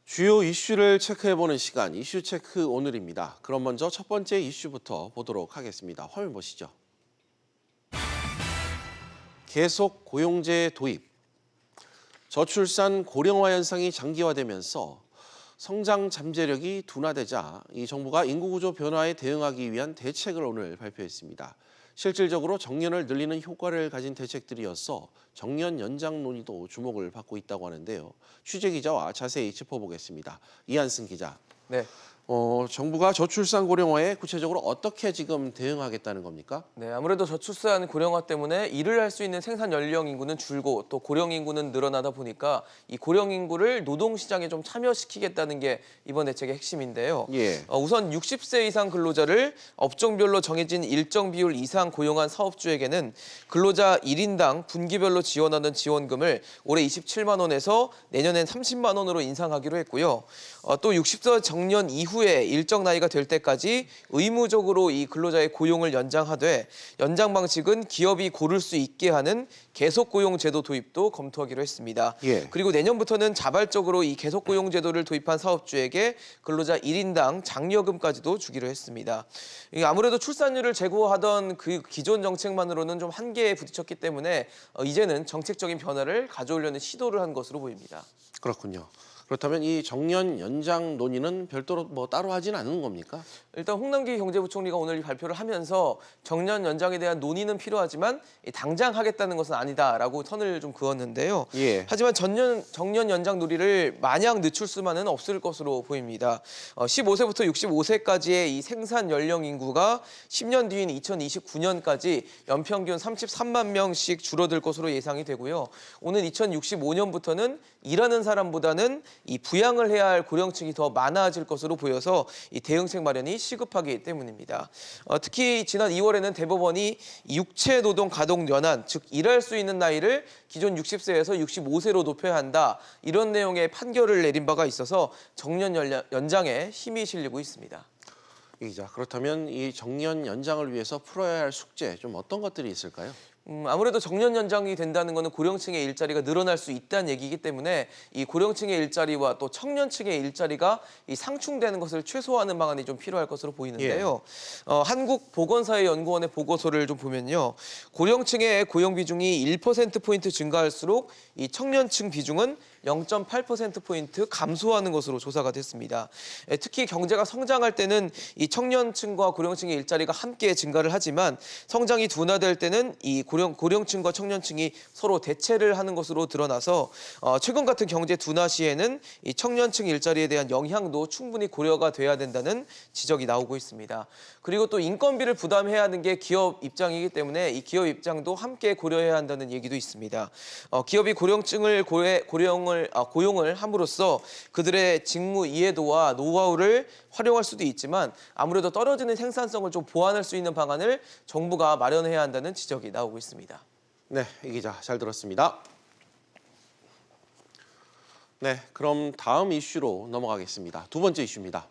주요 이슈를 체크해보는 시간, 이슈 체크 오늘입니다. 그럼 먼저 첫 번째 이슈부터 보도록 하겠습니다. 화면 보시죠. 계속 고용제 도입. 저출산 고령화 현상이 장기화되면서 성장 잠재력이 둔화되자 이 정부가 인구구조 변화에 대응하기 위한 대책을 오늘 발표했습니다. 실질적으로 정년을 늘리는 효과를 가진 대책들이어서 정년 연장 논의도 주목을 받고 있다고 하는데요. 취재 기자와 자세히 짚어보겠습니다. 이한승 기자. 네. 정부가 저출산 고령화에 구체적으로 어떻게 지금 대응하겠다는 겁니까? 네, 아무래도 저출산 고령화 때문에 일을 할 수 있는 생산 연령 인구는 줄고 또 고령 인구는 늘어나다 보니까 이 고령 인구를 노동 시장에 좀 참여시키겠다는 게 이번 대책의 핵심인데요. 예. 우선 60세 이상 근로자를 업종별로 정해진 일정 비율 이상 고용한 사업주에게는 근로자 1인당 분기별로 지원하는 지원금을 올해 27만 원에서 내년엔 30만 원으로 인상하기로 했고요. 또 60세 정년 이후에 일정 나이가 될 때까지 의무적으로 이 근로자의 고용을 연장하되 연장 방식은 기업이 고를 수 있게 하는 계속 고용 제도 도입도 검토하기로 했습니다. 예. 그리고 내년부터는 자발적으로 이 계속 고용 제도를 도입한 사업주에게 근로자 1인당 장려금까지도 주기로 했습니다. 아무래도 출산율을 제고하던 그 기존 정책만으로는 좀 한계에 부딪혔기 때문에 이제는 정책적인 변화를 가져오려는 시도를 한 것으로 보입니다. 그렇군요. 그렇다면 이 정년 연장 논의는 별도로 따로 하진 않은 겁니까? 일단 홍남기 경제부총리가 오늘 발표를 하면서 정년 연장에 대한 논의는 필요하지만 당장 하겠다는 것은 아니다라고 선을 좀 그었는데요. 예. 하지만 정년 연장 논의를 마냥 늦출 수만은 없을 것으로 보입니다. 15세부터 65세까지의 이 생산 연령 인구가 10년 뒤인 2029년까지 연평균 33만 명씩 줄어들 것으로 예상이 되고요. 오는 2065년부터는 일하는 사람보다는 이 부양을 해야 할 고령층이 더 많아질 것으로 보여서 이 대응책 마련이 시급하기 때문입니다. 특히 지난 2월에는 대법원이 육체 노동 가동 연한, 즉 일할 수 있는 나이를 기존 60세에서 65세로 높여야 한다. 이런 내용의 판결을 내린 바가 있어서 정년 연장에 힘이 실리고 있습니다. 이 기자, 그렇다면 이 정년 연장을 위해서 풀어야 할 숙제 좀 어떤 것들이 있을까요? 아무래도 정년 연장이 된다는 것은 고령층의 일자리가 늘어날 수 있다는 얘기이기 때문에 이 고령층의 일자리와 또 청년층의 일자리가 이 상충되는 것을 최소화하는 방안이 좀 필요할 것으로 보이는데요. 한국보건사회연구원의 보고서를 좀 보면요. 고령층의 고용 비중이 1%포인트 증가할수록 이 청년층 비중은 0.8%포인트 감소하는 것으로 조사가 됐습니다. 특히 경제가 성장할 때는 이 청년층과 고령층의 일자리가 함께 증가를 하지만 성장이 둔화될 때는 이 고령층과 청년층이 서로 대체를 하는 것으로 드러나서 최근 같은 경제 둔화 시에는 이 청년층 일자리에 대한 영향도 충분히 고려가 돼야 된다는 지적이 나오고 있습니다. 그리고 또 인건비를 부담해야 하는 게 기업 입장이기 때문에 이 기업 입장도 함께 고려해야 한다는 얘기도 있습니다. 기업이 고령층을 고용을 함으로써 그들의 직무 이해도와 노하우를 활용할 수도 있지만 아무래도 떨어지는 생산성을 좀 보완할 수 있는 방안을 정부가 마련해야 한다는 지적이 나오고 있습니다. 네, 이 기자 잘 들었습니다. 네, 그럼 다음 이슈로 넘어가겠습니다. 두 번째 이슈입니다.